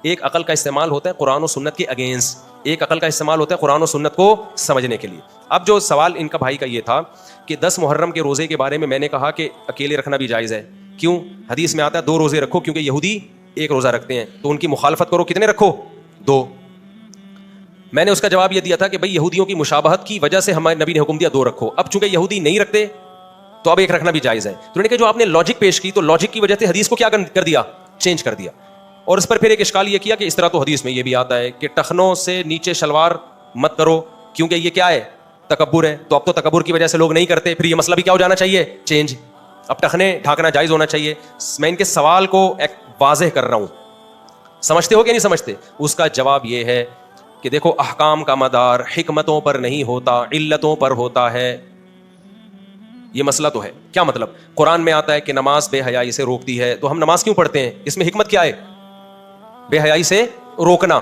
ایک عقل کا استعمال ہوتا ہے قرآن و سنت کے اگینسٹ, ایک عقل کا استعمال ہوتا ہے قرآن و سنت کو سمجھنے کے لیے. اب جو سوال ان کا بھائی کا یہ تھا کہ 10 محرم کے روزے کے بارے میں نے کہا کہ اکیلے رکھنا بھی جائز ہے. کیوں؟ حدیث میں آتا ہے 2 روزے رکھو, کیونکہ یہودی 1 روزہ رکھتے ہیں, تو ان کی مخالفت کرو, کتنے رکھو؟ 2. میں نے اس کا جواب یہ دیا تھا کہ بھائی یہودیوں کی مشابہت کی وجہ سے ہمارے نبی نے حکم دیا 2 رکھو. اب چونکہ یہودی نہیں رکھتے تو اب 1 رکھنا بھی جائز ہے. تو انہوں نے کہا جو آپ نے لاجک پیش کی, تو لاجک کی وجہ سے حدیث کو کیا کر دیا, چینج کر دیا. اور اس پر پھر ایک اشکال یہ کیا کہ اس طرح تو حدیث میں یہ بھی آتا ہے کہ ٹخنوں سے نیچے شلوار مت کرو, کیونکہ یہ کیا ہے, تکبر ہے. تو اب تو تکبر کی وجہ سے لوگ نہیں کرتے, پھر یہ مسئلہ بھی کیا ہو جانا چاہیے, چینج. اب ٹخنے ڈھانکنا جائز ہونا چاہیے. میں ان کے سوال کو واضح کر رہا ہوں, سمجھتے ہو کہ نہیں سمجھتے؟ اس کا جواب یہ ہے کہ دیکھو احکام کا مدار حکمتوں پر نہیں ہوتا, علتوں پر ہوتا ہے. یہ مسئلہ تو ہے. کیا مطلب؟ قرآن میں آتا ہے کہ نماز بے حیائی سے روکتی ہے, تو ہم نماز کیوں پڑھتے ہیں؟ اس میں حکمت کیا ہے؟ بے حیائی سے روکنا.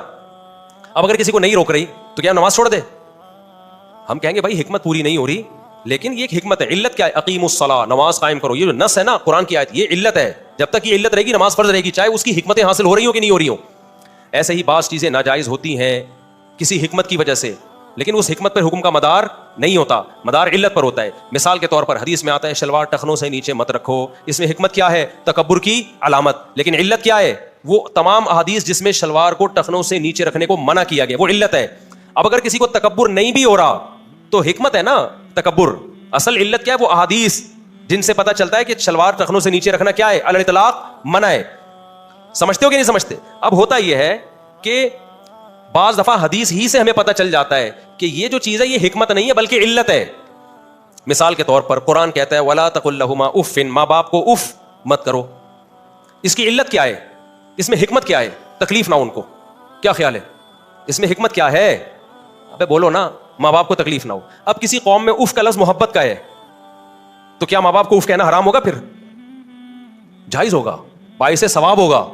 اب اگر کسی کو نہیں روک رہی تو کیا نماز چھوڑ دے؟ ہم کہیں گے بھائی حکمت پوری نہیں ہو رہی, لیکن یہ ایک حکمت ہے. علت کیا ہے؟ اقیموا الصلاۃ, نماز قائم کرو. یہ جو نص ہے نا قرآن کی آیت, یہ علت ہے. جب تک یہ علت رہے گی نماز فرض رہے گی, چاہے اس کی حکمتیں حاصل ہو رہی ہوں کہ نہیں ہو رہی ہوں. ایسے ہی بعض چیزیں ناجائز ہوتی ہیں کسی حکمت کی وجہ سے, لیکن اس حکمت پر حکم کا مدار نہیں ہوتا, مدار علت پر ہوتا ہے. مثال کے طور پر حدیث میں آتا ہے شلوار ٹخنوں سے نیچے مت رکھو. اس میں حکمت کیا ہے؟ تکبر کی علامت. لیکن علت کیا ہے؟ وہ تمام احادیث جس میں شلوار کو ٹخنوں سے نیچے رکھنے کو منع کیا گیا, وہ علت ہے. اب اگر کسی کو تکبر نہیں بھی ہو رہا تو حکمت ہے نا تکبر. اصل علت کیا ہے؟ وہ احادیث جن سے پتہ چلتا ہے کہ شلوار ٹخنوں سے نیچے رکھنا کیا ہے, علی الاطلاق منع ہے. سمجھتے ہو کہ نہیں سمجھتے؟ اب ہوتا یہ ہے کہ بعض دفعہ حدیث ہی سے ہمیں پتہ چل جاتا ہے کہ یہ جو چیز ہے یہ حکمت نہیں ہے بلکہ علت ہے. مثال کے طور پر قرآن کہتا ہے وَلَا تَقُل لَهُمَا اُفٍّ, ماں باپ کو اف مت کرو. اس کی علت کیا ہے؟ اس میں حکمت کیا ہے؟ تکلیف نہ ہو ان کو. کیا خیال ہے اس میں حکمت کیا ہے؟ ابے بولو نا, ماں باپ کو تکلیف نہ ہو. اب کسی قوم میں اف کا لفظ محبت کا ہے, تو کیا ماں باپ کو اف کہنا حرام ہوگا؟ پھر جائز ہوگا, باعث ثواب ہوگا.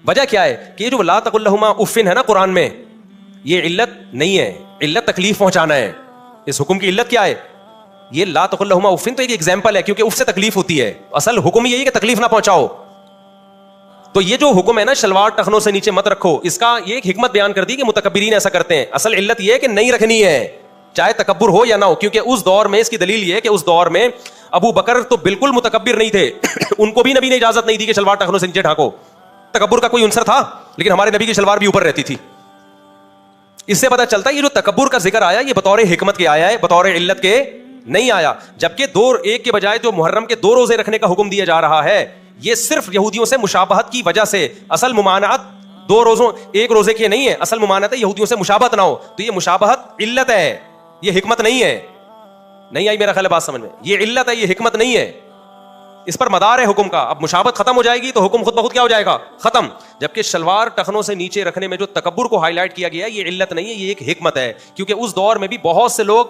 وجہ کیا ہے کہ یہ جو لا تقل لہما اف ہے نا قرآن میں, یہ علت نہیں ہے, علت تکلیف پہنچانا ہے. اس حکم کی علت کیا ہے؟ یہ لا تقل لہما اف تو ایک ایگزامپل ہے, کیونکہ اف سے تکلیف ہوتی ہے. اصل حکم یہی ہے کہ تکلیف نہ پہنچاؤ. تو یہ جو حکم ہے نا شلوار ٹخنوں سے نیچے مت رکھو, اس کا یہ ایک حکمت بیان کر دی کہ متکبرین ایسا کرتے ہیں. اصل علت یہ ہے کہ نہیں رکھنی ہے, چاہے تکبر ہو یا نہ ہو. کیونکہ اس دور میں, اس کی دلیل یہ ہے کہ اس دور میں ابو بکر تو بالکل متکبر نہیں تھے, ان کو بھی نبی نے اجازت نہیں دی کہ شلوار ٹخنوں سے نیچے ڈھانکو. تکبر کا کوئی عنصر تھا, لیکن ہمارے نبی کی شلوار بھی اوپر رہتی تھی. اس سے پتہ چلتا ہے یہ جو تکبر کا ذکر آیا یہ بطور حکمت کے آیا ہے, بطور علت کے نہیں آیا. جبکہ 1 کے بجائے جو محرم کے 2 روزے رکھنے کا حکم دیا جا رہا ہے, یہ صرف یہودیوں سے مشابہت کی وجہ سے. اصل ممانعت 2 روزوں 1 روزے کی نہیں ہے, اصل ممانعت ہے یہودیوں سے مشابہت نہ ہو. تو یہ مشابہت علت ہے, یہ حکمت نہیں ہے. نہیں آئی میرا خیال ہے بات سمجھ میں؟ یہ علت ہے, یہ حکمت نہیں ہے. اس پر مدار ہے حکم کا. اب مشابہت ختم ہو جائے گی تو حکم خود بخود کیا ہو جائے گا, ختم. جبکہ شلوار ٹخنوں سے نیچے رکھنے میں جو تکبر کو ہائی لائٹ کیا گیا ہے یہ علت نہیں ہے, یہ ایک حکمت ہے. کیونکہ اس دور میں بھی بہت سے لوگ,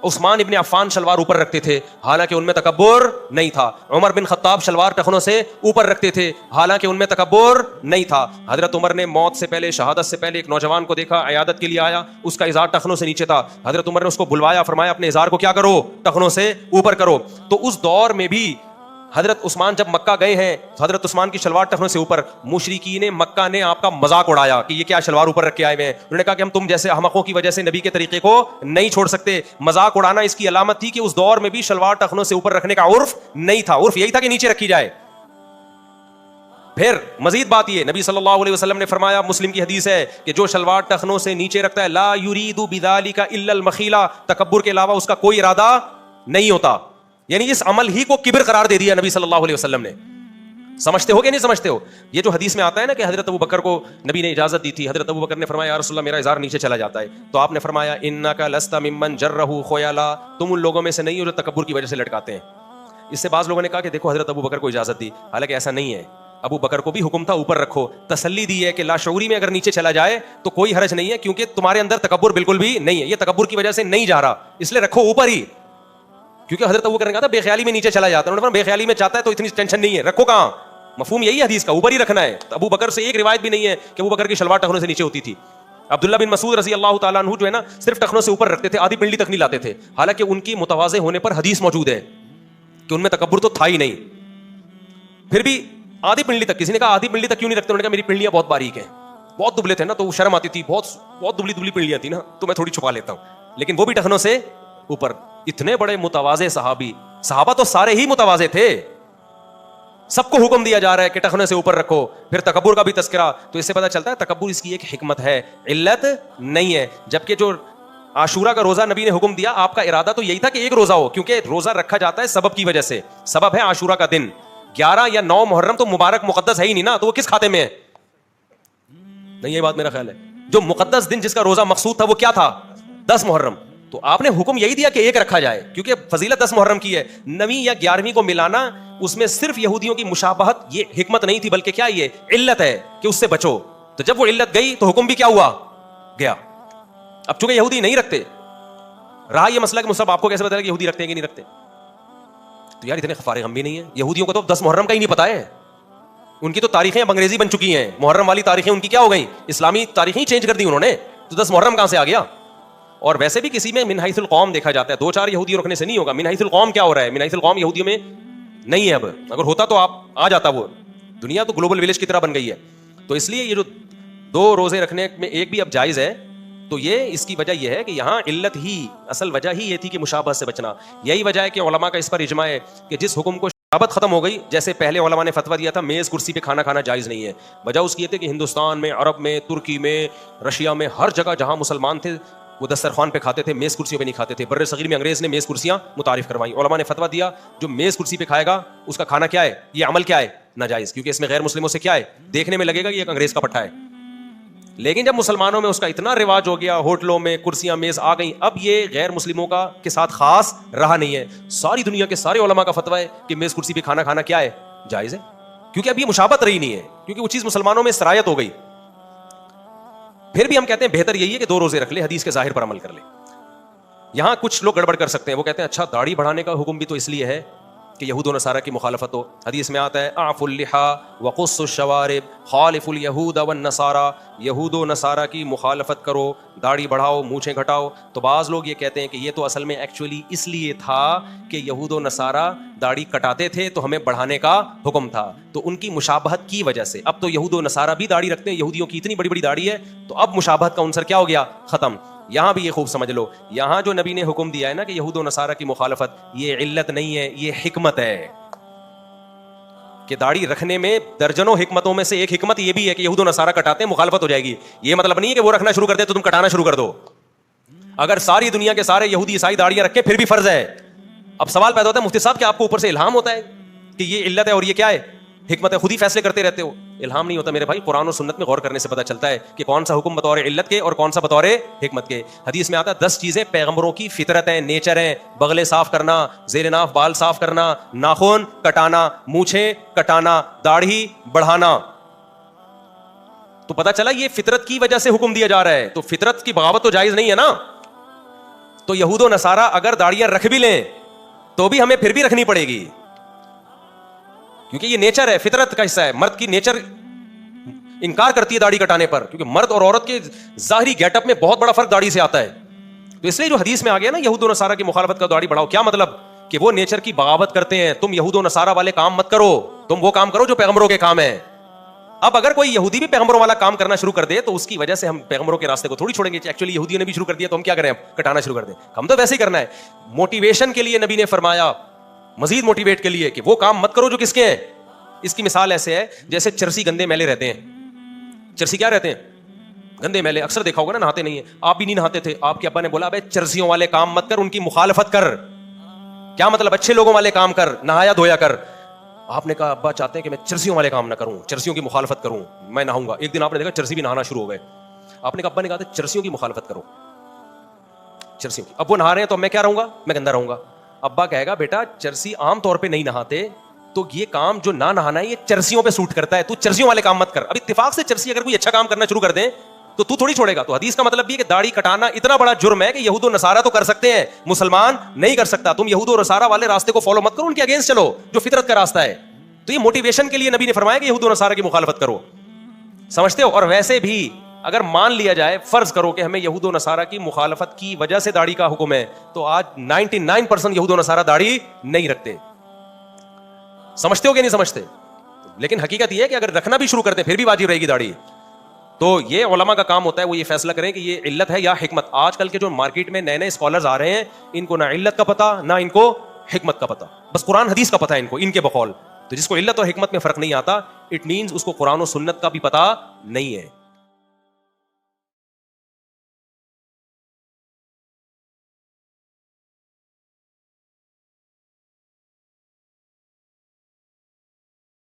عثمان ابن عفان شلوار اوپر رکھتے تھے حالانکہ ان میں تکبر نہیں تھا. عمر بن خطاب شلوار ٹخنوں سے اوپر رکھتے تھے حالانکہ ان میں تکبر نہیں تھا. حضرت عمر نے موت سے پہلے, شہادت سے پہلے ایک نوجوان کو دیکھا, عیادت کے لیے آیا, اس کا ازار ٹخنوں سے نیچے تھا. حضرت عمر نے اس کو بلوایا, فرمایا اپنے ازار کو کیا کرو, ٹخنوں سے اوپر کرو. تو اس دور میں بھی حضرت عثمان جب مکہ گئے ہیں, حضرت عثمان کی شلوار ٹخنوں سے اوپر, مشرکین مکہ نے آپ کا مذاق اڑایا کہ یہ کیا شلوار اوپر رکھ کے آئے ہوئے ہیں. انہوں نے کہا کہ ہم تم جیسے احمقوں کی وجہ سے نبی کے طریقے کو نہیں چھوڑ سکتے. مذاق اڑانا اس کی علامت تھی کہ اس دور میں بھی شلوار ٹخنوں سے اوپر رکھنے کا عرف نہیں تھا. عرف یہی تھا کہ نیچے رکھی جائے. پھر مزید بات یہ, نبی صلی اللہ علیہ وسلم نے فرمایا, مسلم کی حدیث ہے, کہ جو شلوار ٹخنوں سے نیچے رکھتا ہے لا یرید بذالک الا المخیلہ, تکبر کے علاوہ اس کا کوئی ارادہ نہیں ہوتا. یعنی اس عمل ہی کو کبر قرار دے دیا نبی صلی اللہ علیہ وسلم نے. سمجھتے ہو کہ نہیں سمجھتے ہو؟ یہ جو حدیث میں آتا ہے نا کہ حضرت ابو بکر کو نبی نے اجازت دی تھی, حضرت ابو بکر نے فرمایا یا رسول اللہ میرا ازار نیچے چلا جاتا ہے, تو آپ نے فرمایا انک لست ممن جرہ خیالا, تم ان لوگوں میں سے نہیں ہو جو تکبر کی وجہ سے لٹکاتے ہیں. اس سے بعض لوگوں نے کہا کہ دیکھو حضرت ابو بکر کو اجازت دی, حالانکہ ایسا نہیں ہے. ابو بکر کو بھی حکم تھا اوپر رکھو, تسلی دی ہے کہ لاشعوری میں اگر نیچے چلا جائے تو کوئی حرج نہیں ہے, کیونکہ تمہارے اندر تکبر بالکل بھی نہیں ہے, یہ تکبر کی وجہ سے نہیں جا رہا, اس لیے رکھو اوپر ہی. کیونکہ حضرت ابو بکر نے کہا تھا بے خیالی میں نیچے چلا جاتا ہے, انہوں نے فرمایا بے خیالی میں چاہتا ہے تو اتنی ٹینشن نہیں ہے, رکھو کہاں. مفہوم یہی ہے حدیث کا, اوپر ہی رکھنا ہے. ابو بکر سے ایک روایت بھی نہیں ہے کہ ابو بکر کی شلوار ٹخنوں سے نیچے ہوتی تھی. عبداللہ بن مسعود رضی اللہ تعالیٰ عنہ جو ہے نا صرف ٹخنوں سے اوپر رکھتے تھے, آدھی پنڈلی تک نہیں لاتے تھے, حالانکہ ان کی متواضع ہونے پر حدیث موجود ہے کہ ان میں تکبر تو تھا ہی نہیں. پھر بھی آدھی پنڈلی تک, کسی نے کہا آدھی پنڈلی تک کیوں نہیں رکھتے, انہوں نے کہا میری پنڈلیاں بہت باریک ہیں, بہت دبلے تھے نا تو شرم آتی تھی, بہت بہت دبلی دبلی پنڈلیاں تھی نا, تو میں تھوڑی چھپا لیتا ہوں, لیکن وہ بھی ٹخنوں سے اوپر. اتنے بڑے متواضع صحابی, صحابہ تو سارے ہی متواضع تھے, سب کو حکم دیا جا رہا ہے کہ ٹخنے سے اوپر رکھو. پھر تکبر کا بھی تذکرہ, تو اس سے پتہ چلتا ہے تکبر اس کی ایک حکمت ہے, علت نہیں ہے. جبکہ جو عاشورہ کا روزہ نبی نے حکم دیا, آپ کا ارادہ تو یہی تھا کہ ایک روزہ ہو, کیونکہ روزہ رکھا جاتا ہے سبب کی وجہ سے. سبب ہے عاشورہ کا دن, 11 یا 9 محرم تو مبارک مقدس ہے ہی نہیں نا, تو وہ کس کھاتے میں ہے؟ نہیں, یہ بات میرا خیال ہے. جو مقدس دن جس کا روزہ مقصود تھا وہ کیا تھا؟ 10 محرم. تو آپ نے حکم یہی دیا کہ ایک رکھا جائے, کیونکہ فضیلت 10 محرم کی ہے. 9ویں یا 11ویں کو ملانا اس میں صرف یہودیوں کی مشابہت, یہ حکمت نہیں تھی, بلکہ کیا یہ علت ہے کہ اس سے بچو. تو جب وہ علت گئی تو حکم بھی کیا ہوا؟ گیا. اب چونکہ یہودی نہیں رکھتے, رہا یہ مسئلہ کہ مصعب آپ کو کیسے پتا کہ یہودی رکھتے ہیں کہ نہیں رکھتے؟ تو یار اتنے خفارے غم بھی نہیں ہے. یہودیوں کو تو 10 محرم کا ہی نہیں پتا ہے, ان کی تو تاریخیں اب انگریزی بن چکی ہیں. محرم والی تاریخیں ان کی کیا ہو گئی؟ اسلامی تاریخیں چینج کر دی انہوں نے. تو 10 محرم کہاں سے آ گیا؟ اور ویسے بھی کسی میں من حیث القوم دیکھا جاتا ہے, 2-4 یہودی رکھنے سے نہیں ہوگا. من حیث القوم کیا ہو رہا ہے؟ من حیث القوم یہودیوں میں نہیں ہے اب, اگر ہوتا تو آپ آ جاتا. وہ دنیا تو گلوبل ولیج کی طرح بن گئی ہے. تو اس لیے یہ جو 2 روزے رکھنے میں ایک بھی اب جائز ہے, تو یہ اس کی وجہ یہ ہے کہ یہاں علت ہی, اصل وجہ ہی یہ تھی کہ مشابہت سے بچنا. یہی وجہ ہے کہ علماء کا اس پر اجماع ہے کہ جس حکم کو مشابہت ختم ہو گئی, جیسے پہلے علماء نے فتویٰ دیا تھا میز کرسی پہ کھانا کھانا جائز نہیں ہے, وجہ اس کی یہ تھی کہ ہندوستان میں, عرب میں, ترکی میں, رشیا میں, ہر جگہ جہاں مسلمان تھے وہ دسترخوان پہ کھاتے تھے, میز کرسیوں پہ نہیں کھاتے تھے. بر صغیر میں انگریز نے میز کرسیاں متعارف کروائیں. علماء نے فتویٰ دیا جو میز کرسی پہ کھائے گا اس کا کھانا کیا ہے, یہ عمل کیا ہے, ناجائز, کیونکہ اس میں غیر مسلموں سے کیا ہے, دیکھنے میں لگے گا کہ یہ ایک انگریز کا پٹھا ہے. لیکن جب مسلمانوں میں اس کا اتنا رواج ہو گیا, ہوٹلوں میں کرسیاں میز آ گئیں, اب یہ غیر مسلموں کا کے ساتھ خاص رہا نہیں ہے. ساری دنیا کے سارے علماء کا فتویٰ ہے کہ میز کرسی پہ کھانا کھانا کیا ہے, جائز ہے, کیونکہ اب یہ مشابہت رہی نہیں ہے, کیونکہ وہ چیز مسلمانوں میں سرایت ہو گئی. پھر بھی ہم کہتے ہیں بہتر یہی ہے کہ 2 روزے رکھ لے, حدیث کے ظاہر پر عمل کر لے. یہاں کچھ لوگ گڑبڑ کر سکتے ہیں, وہ کہتے ہیں اچھا داڑھی بڑھانے کا حکم بھی تو اس لیے ہے کہ یہود و نصارہ کی مخالفت ہو. حدیث میں آتا ہے اعفوا اللحى وقصوا الشوارب خالفوا اليهود والنصارى, یہود و نصارہ کی مخالفت کرو, داڑھی بڑھاؤ, مونچھیں گھٹاؤ. تو بعض لوگ یہ کہتے ہیں کہ یہ تو اصل میں ایکچولی اس لیے تھا کہ یہود و نصارہ داڑھی کٹاتے تھے تو ہمیں بڑھانے کا حکم تھا, تو ان کی مشابہت کی وجہ سے. اب تو یہود و نصارہ بھی داڑھی رکھتے ہیں, یہودیوں کی اتنی بڑی بڑی داڑھی ہے, تو اب مشابہت کا عنصر کیا ہو گیا, ختم. یہاں بھی یہ خوب سمجھ لو, یہاں جو نبی نے حکم دیا ہے نا کہ یہود و نصارہ کی مخالفت, یہ علت نہیں ہے, یہ حکمت ہے. کہ داڑھی رکھنے میں درجنوں حکمتوں میں سے ایک حکمت یہ بھی ہے کہ یہود و نصارہ کٹاتے ہیں, مخالفت ہو جائے گی. یہ مطلب نہیں ہے کہ وہ رکھنا شروع کر دے تو تم کٹانا شروع کر دو. اگر ساری دنیا کے سارے یہودی عیسائی داڑیاں رکھے پھر بھی فرض ہے. اب سوال پیدا ہوتا ہے مفتی صاحب کہ آپ کو اوپر سے الہام ہوتا ہے کہ یہ علت ہے اور یہ کیا ہے, حکمت ہے, خود ہی فیصلے کرتے رہتے ہو. الہام نہیں ہوتا میرے بھائی, قرآن و سنت میں غور کرنے سے پتہ چلتا ہے کہ کون سا حکم بطور علت کے اور کون سا بطور حکمت کے. حدیث میں آتا ہے 10 چیزیں پیغمبروں کی فطرت ہیں, نیچر ہیں, بغلیں صاف کرنا, زیر ناف بال صاف کرنا, ناخن کٹانا, مونچھیں کٹانا, داڑھی بڑھانا. تو پتہ چلا یہ فطرت کی وجہ سے حکم دیا جا رہا ہے, تو فطرت کی بغاوت تو جائز نہیں ہے نا. تو یہود و نصارہ اگر داڑیاں رکھ بھی لیں تو بھی ہمیں پھر بھی رکھنی پڑے گی, کیونکہ یہ نیچر ہے, فطرت کا حصہ ہے. مرد کی نیچر انکار کرتی ہے داڑھی کٹانے پر, کیونکہ مرد اور عورت کے ظاہری گیٹ اپ میں بہت بڑا فرق داڑھی سے آتا ہے. تو اس لیے جو حدیث میں آ گیا نا یہود و نصارہ کی مخالفت کا, داڑھی بڑھاؤ, کیا مطلب کہ وہ نیچر کی بغاوت کرتے ہیں. تم یہود و نصارہ والے کام مت کرو, تم وہ کام کرو جو پیغمبروں کے کام ہیں. اب اگر کوئی یہودی بھی پیغمبروں والا کام کرنا شروع کر دے تو اس کی وجہ سے ہم پیغمبروں کے راستے کو تھوڑی چھوڑیں گے. ایکچولی یہودیوں نے بھی شروع کر دیا تو ہم کیا کریں, کٹانا شروع کر دیں. ہم تو ویسے ہی کرنا ہے. موٹیویشن کے لیے نبی نے فرمایا, مزید موٹیویٹ کے لیے, کہ وہ کام مت کرو جو کس کے ہیں. اس کی مثال ایسے ہے جیسے چرسی گندے میلے رہتے ہیں. چرسی کیا رہتے ہیں, گندے میلے. اکثر دیکھا ہوگا نا, نہاتے نہیں ہیں. آپ بھی نہیں نہاتے تھے, آپ کے ابا نے بولا بھائی چرسیوں والے کام مت کر, ان کی مخالفت کر. کیا مطلب, اچھے لوگوں والے کام کر, نہایا دھویا کر. آپ نے کہا ابا چاہتے ہیں کہ میں چرسیوں والے کام نہ کروں, چرسیوں کی مخالفت کروں, میں نہاؤں گا. ایک دن آپ نے دیکھا چرسی بھی نہانا شروع ہو گئے. آپ نے کہا, ابا نے کہا تھا چرسیوں کی مخالفت کرو, چرسیوں کی. اب وہ نہا رہے ہیں تو میں کیا رہوں گا, میں گندا رہوں گا. ابا کہے گا بیٹا چرسی عام طور پہ نہیں نہاتے, تو یہ کام جو نہ نہانا ہے یہ چرسیوں پہ سوٹ کرتا ہے, تو چرسیوں والے کام مت کر. اب اتفاق سے چرسی اگر کوئی اچھا کام کرنا شروع کر دیں تو تھوڑی چھوڑے گا. تو حدیث کا مطلب یہ کہ داڑھی کٹانا اتنا بڑا جرم ہے کہ یہود و نصارہ تو کر سکتے ہیں, مسلمان نہیں کر سکتا. تم یہود و نصارہ والے راستے کو فالو مت کرو, ان کے اگینسٹ چلو جو فطرت کا راستہ ہے. تو یہ موٹیویشن کے لیے نبی نے فرمایا کہ یہود و نصارہ کی مخالفت کرو. سمجھتے ہو. اور ویسے بھی اگر مان لیا جائے, فرض کرو کہ ہمیں یہود و نصارہ کی مخالفت کی وجہ سے داڑھی کا حکم ہے, تو آج 99% یہود و نصارہ داڑھی نہیں رکھتے. سمجھتے ہو کہ نہیں سمجھتے؟ لیکن حقیقت یہ ہے کہ اگر رکھنا بھی شروع کرتے پھر بھی واجب رہے گی داڑھی. تو یہ علماء کا کام ہوتا ہے, وہ یہ فیصلہ کریں کہ یہ علت ہے یا حکمت. آج کل کے جو مارکیٹ میں نئے نئے اسکالرز آ رہے ہیں, ان کو نہ علت کا پتہ نہ ان کو حکمت کا پتہ, بس قرآن حدیث کا پتہ ہے ان کو, ان کے بقول. تو جس کو علت اور حکمت میں فرق نہیں آتا, اٹ مینز اس کو قرآن و سنت کا بھی پتہ نہیں ہے.